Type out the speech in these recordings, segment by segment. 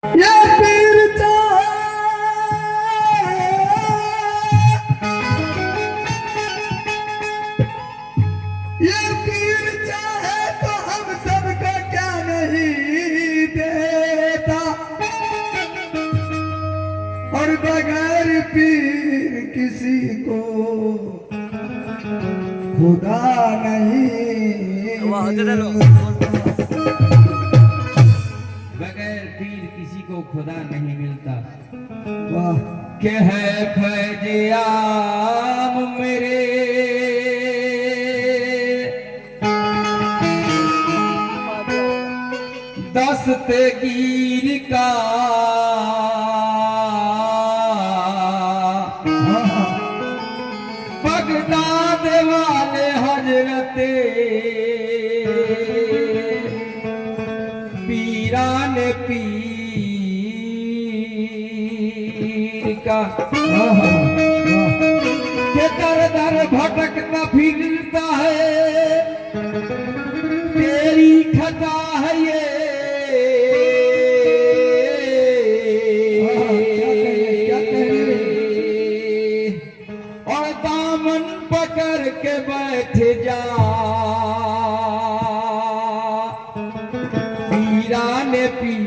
ये पीर चाहे, ये पीर चाहे तो हम सबका क्या नहीं देता, और बगैर पीर किसी को खुदा नहीं। बगैर पीर किसी को खुदा नहीं मिलता। वाह के है फैज़-ए-आम मेरे दस्तगीर का, बगदाद वाले हजरते पीरान पीर का, के दर दर भटकता फिरता है, तेरी खता है ये। और दामन पकड़ के बैठ जा पीरान पीर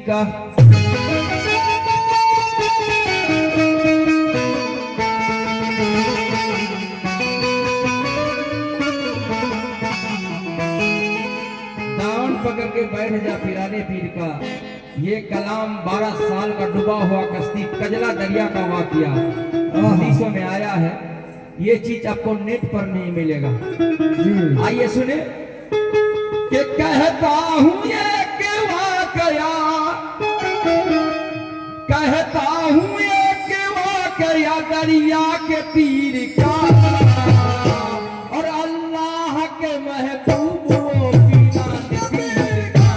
का। दामन पकड़ के बैठ जा पीराने पीर का, ये कलाम 12 साल का डूबा हुआ कश्ती कजला दरिया का वाकया हदीसों में आया है। ये चीज आपको नेट पर नहीं मिलेगा। आइए सुने कि कहता हूं ये कि वाकया, कहता हूं ये कि वाकया दरिया के पीर का, और अल्लाह के महबूब वो पीराने पीर का।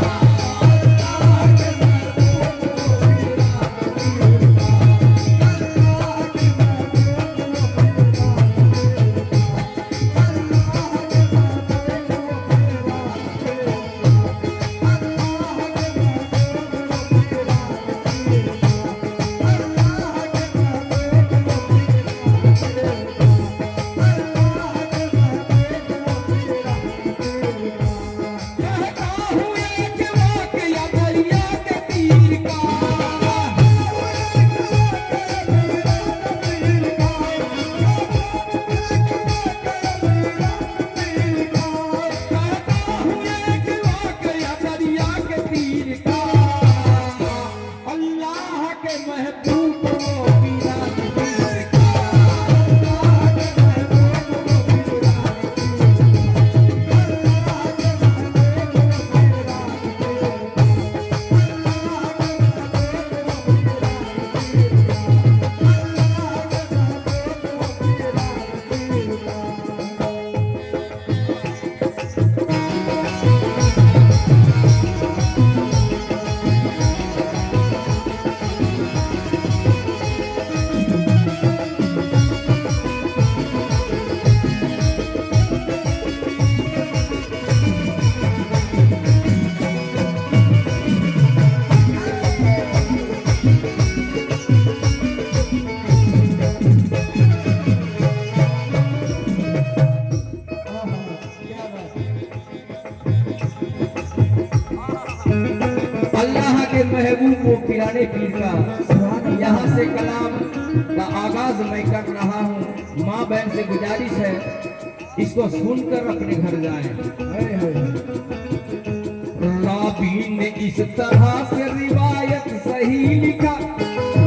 कहता हूं एक वाकया दरिया के पीर का, कहता हूं एक वाकया दरिया के पीर का, अल्लाह के महबूब वो पीराने पीर का। अल्लाह के महबूब को पीराने पीर का, यहाँ से कलाम का आगाज मैं कर रहा हूँ। माँ बहन से गुजारिश है इसको सुनकर अपने घर जाएं। राबी ने इस तरह से रिवायत सही लिखा,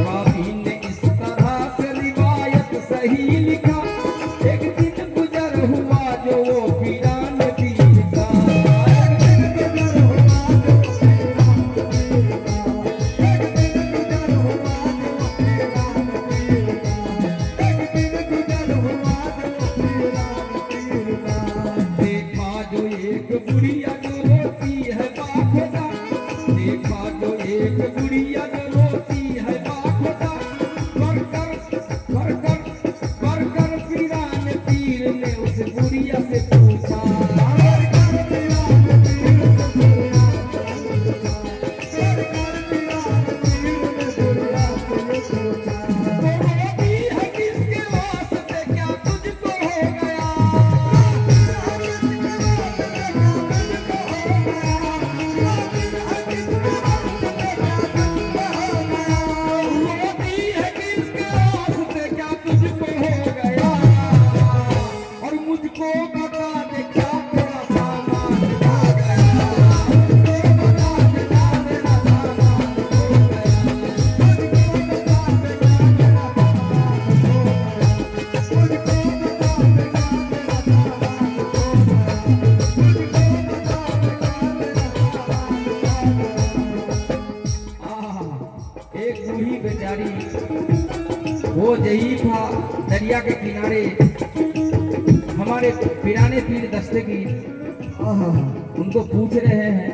राबी ने इस तरह से रिवायत सही लिखा, एक दिन गुजर हुआ जो वो पीराने पीर का। देखा जो एक बुढ़िया जो रोती है बाखुदा, देखा जो वो ज़ईफ़ा दरिया के किनारे हमारे पिराने पीर दस्तगीर आहा उनको पूछ रहे हैं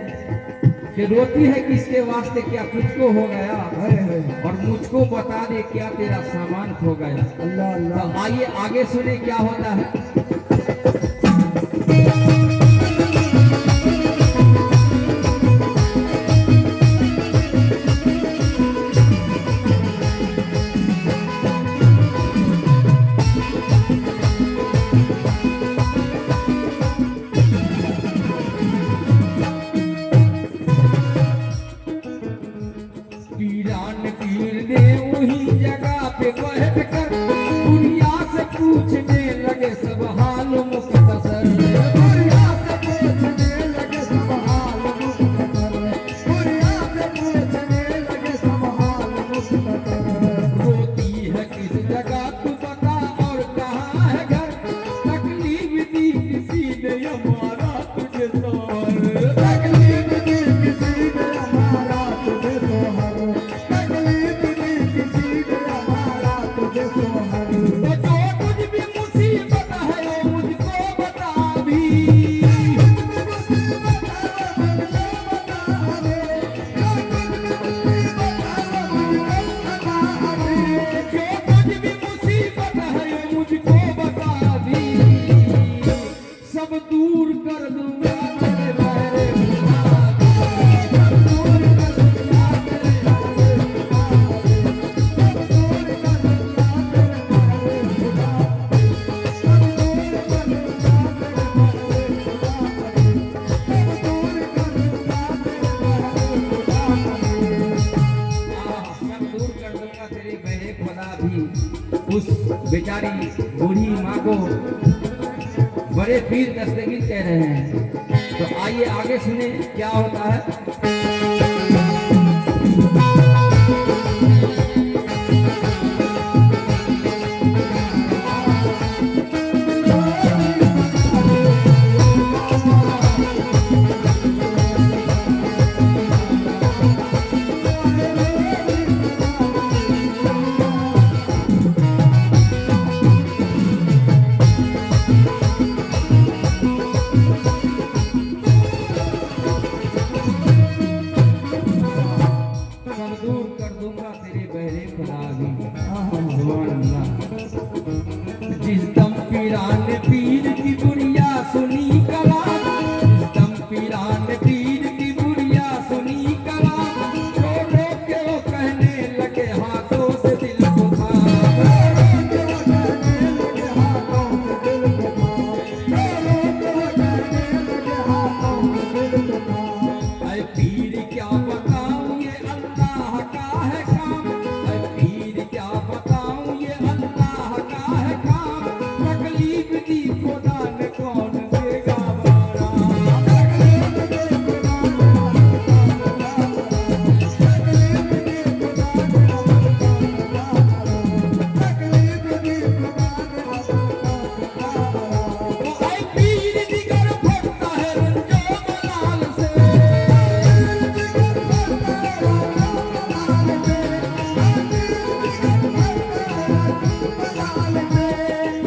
कि रोती है किसके वास्ते, क्या तुझको हो गया हाय हाय और मुझको बता दे क्या तेरा सामान खो गया। अल्लाह तो अल्लाह आइए आगे सुने क्या होता है। पीरान पीर ने वही जगह पे बैठ कर दुनिया से पूछने लगे सब हाल मुख्तसर। दुनिया से पूछने लगे सब हाल मुख्तसर, दुनिया से पूछने लगे सब हाल मुख्तसर। रोती है किस जगह तू बता और कहाँ है घर, तकलीफ दी किसी ने हमारा तुझे सवार। तकलीफ दी किसी ने हमारा तुझे सोहर, तकलीफ दी किसी ने हमारा तुझे सोहर। तो जो कुछ भी मुसीबत है वो मुझको बता भी। जो कुछ भी मुसीबत है वो मुझको बता भी। सब दूर कर दूंगा तेरे बहरे खुदा भी। सब दूर कर दूंगा तेरे बहरे खुदा भी। सब दूर कर दूंगा तेरे बहरे खुदा भी। उस बेचारी बूढ़ी माँ को बड़े पीर दस्तगीर कह रहे हैं। तो आइए आगे सुने क्या होता है। सब दूर कर दूंगा तेरे बहरे खुदा भी। सुभान अल्लाह। जिस दम पीरान पीर की बुढ़िया सुनी कलाम, जिस दम पीरान पीर की बुढ़िया सुनी कलाम, रो रो के वो कहने लगे हाथों से दिल को ऐ पीर क्या बताऊं ये अल्लाह का है काम, ऐ पीर क्या बताऊं ये अल्लाह का है काम। तकलीफ दी खुदा ने कौन देगा बारा। ओ ऐ पीर जिगर फटता है रंजो मलाल से।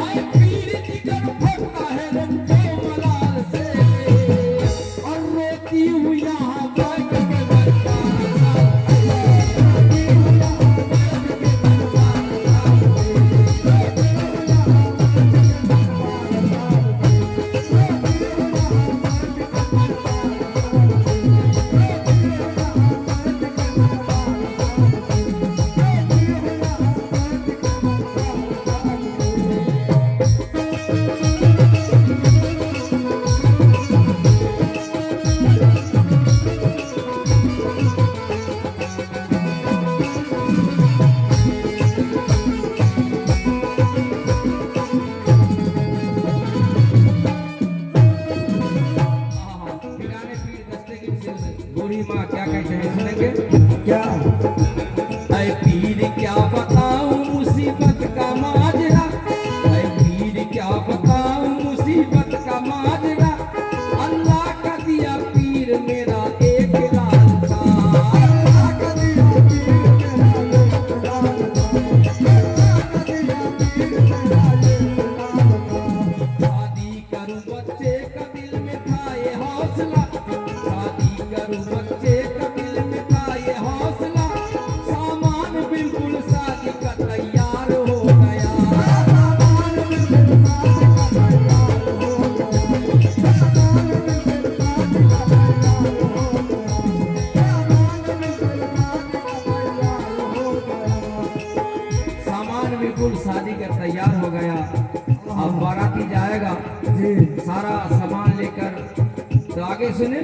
ऐ पीर जिगर फटता है रंजो मलाल से। और रोती हूँ यहाँ बैठ के दरबार। पिराने पीर दस्तगीर से बूढ़ी माँ क्या कहते हैं सुनेंगे। क्या ऐ पीर क्या बताऊं मुसीबत का माजरा, ऐ पीर क्या बताऊं मुसीबत का माजरा। अल्लाह का दिया पीर मेरा एक लाल था। अल्लाह का दिया पीर मेरा एक लाल था। बच्चे का दिल में था ये हौसला, सामान बिल्कुल शादी का तैयार हो गया। सामान बिल्कुल शादी का तैयार हो गया। अब बाराती जाएगा जी सारा सामान लेकर, तो आगे सुने।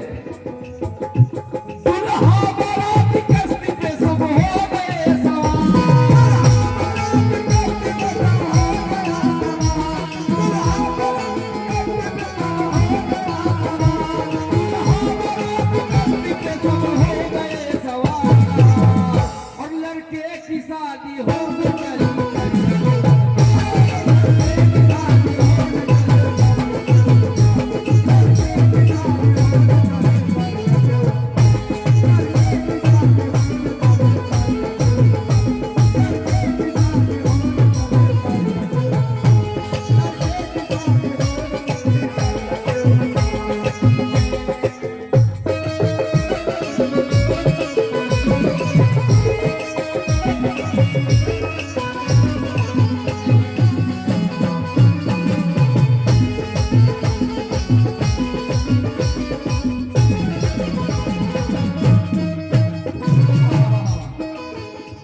दुल्हा बाराती कश्ती पे सब हो गए सवार। कश्ती पे सब हो गए सवार और लड़के की शादी हो गई।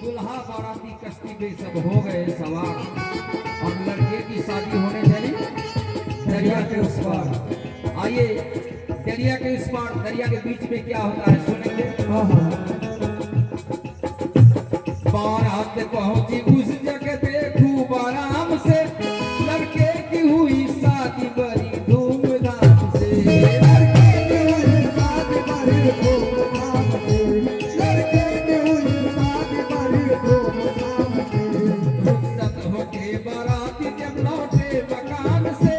दुल्हा बाराती कश्ती पे सब हो गए सवार और लड़के की शादी होने चली दरिया के उस पार। आइए दरिया के उस पार, दरिया के बीच में क्या होता है सुनेंगे। बारात पहुंची उस जगह पे खूब आराम से, लड़के की हुई शादी बड़ी धूमधाम से। रुखसत होके बाराती जब लौटे मकान से,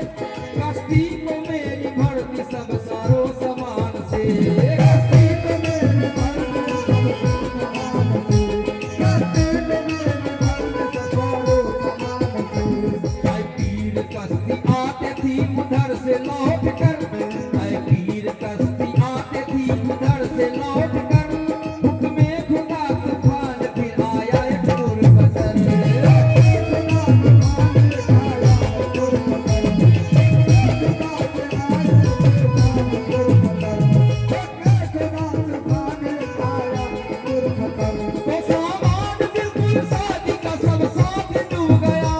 कश्ती को मेरी भरती सब सारो सामान से। आए पीर कश्ती आते थी उधर से लौट कर, आए पीर कश्ती आते थी उधर से लौट कर, हुक्मे खुदा तूफान फिर आया एक दुर्बदर। तो सामान बिल्कुल शादी का सब साथ डूब गया।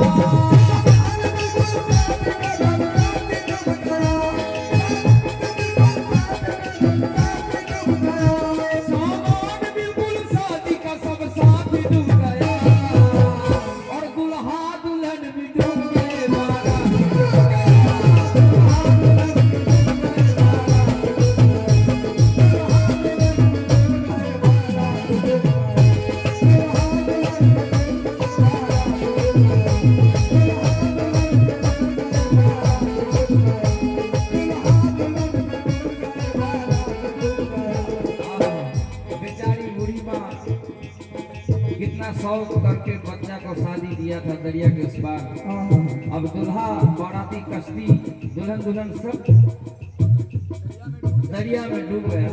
सामान बिल्कुल शादी का सब साथ डूब गया और दुल्हा दुल्हन भी डूब गए बारात डूब गया। बेचारी बूढ़ी माँ कितना शौक करके बच्चा को शादी दिया था दरिया के उस पार। अब दुल्हा बाराती कश्ती दुल्हन दुल्हन सब दरिया में डूब गया।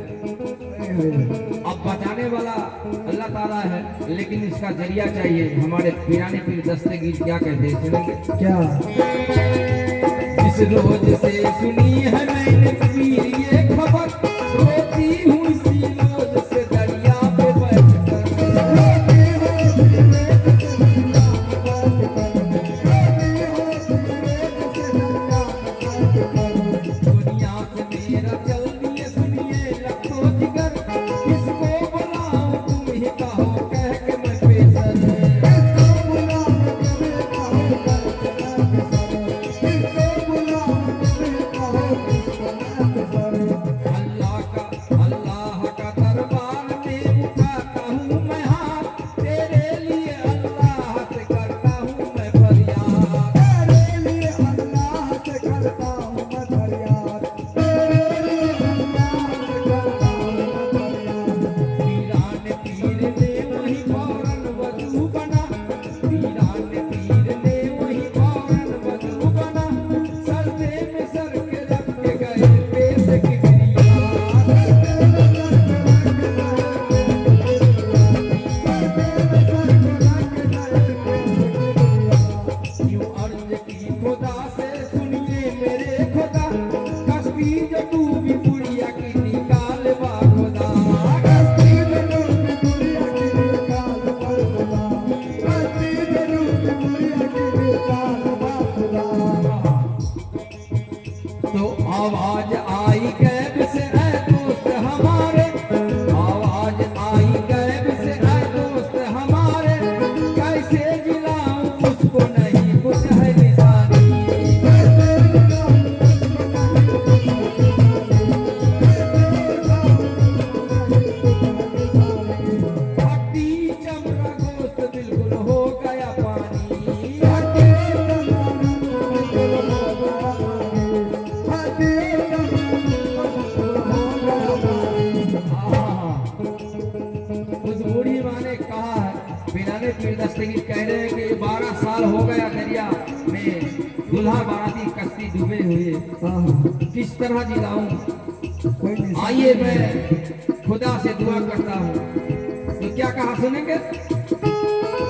अब बचाने वाला अल्लाह ताला है, लेकिन इसका जरिया चाहिए। हमारे पिराने पीर दस्तगीर क्या कहते हैं सुनेंगे। क्या जिस रोज से सुनी है मैंने पीर ये खबर, रोती हूँ इसी रोज से दरिया पे बैठकर। दुनिया से मेरा चल दिए सुनिए लखो जिगर, किसको बुलाऊं तुम ही कहो कह के मैं पेशर। अल्लाह पिराने पीर दस्तगीर कह रहे हैं कि 12 साल हो गया दरिया में दुल्हा बाराती कश्ती डूबे हुए, हाँ किस तरह जिलाऊं? कोई नहीं। आइए मैं खुदा से दुआ करता हूँ। तो क्या कहा सुनेंगे?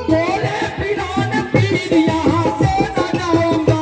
बोले पिराने पीर यहाँ से न जाऊंगा,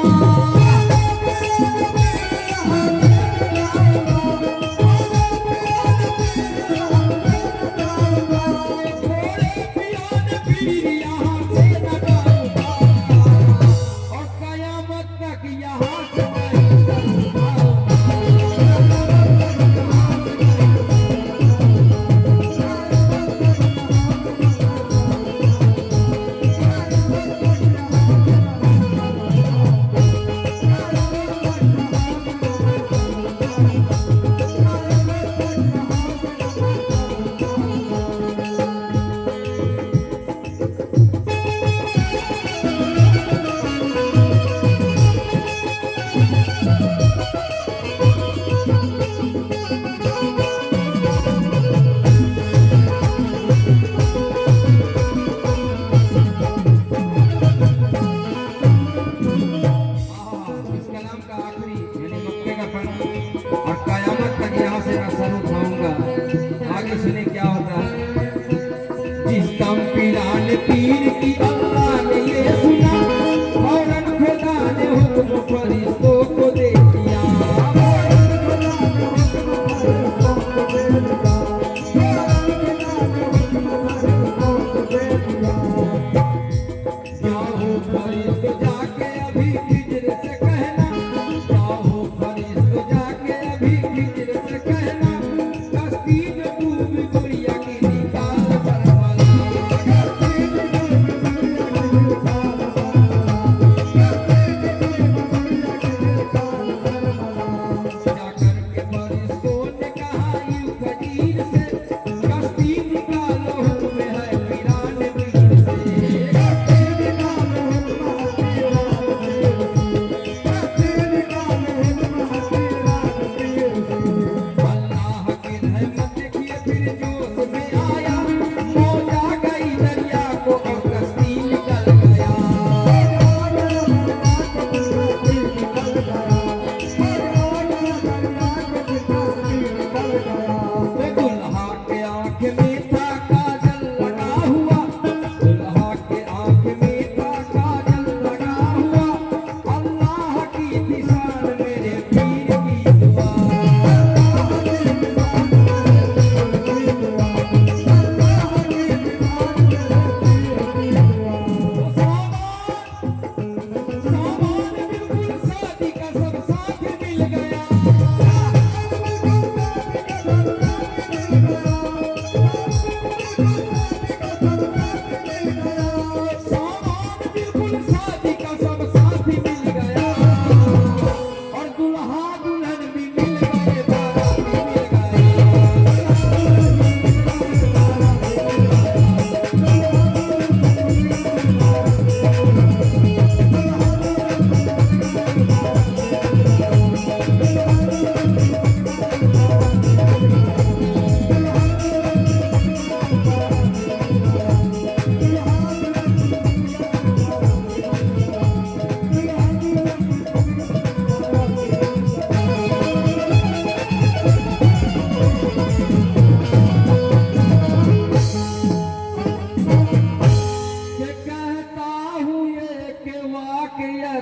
पीर की अल्लाह ने ये सुना, फौरन खुदा ने हुक्म फरिश्तों को दे दिया। जाओ फरिश्तों जाके अभी खिजर से कहना, जाओ फरिश्तों जाके अभी खिजर से कहना, कश्ती में डूबी गुड़िया की निकाल बरवाला।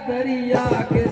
दरिया के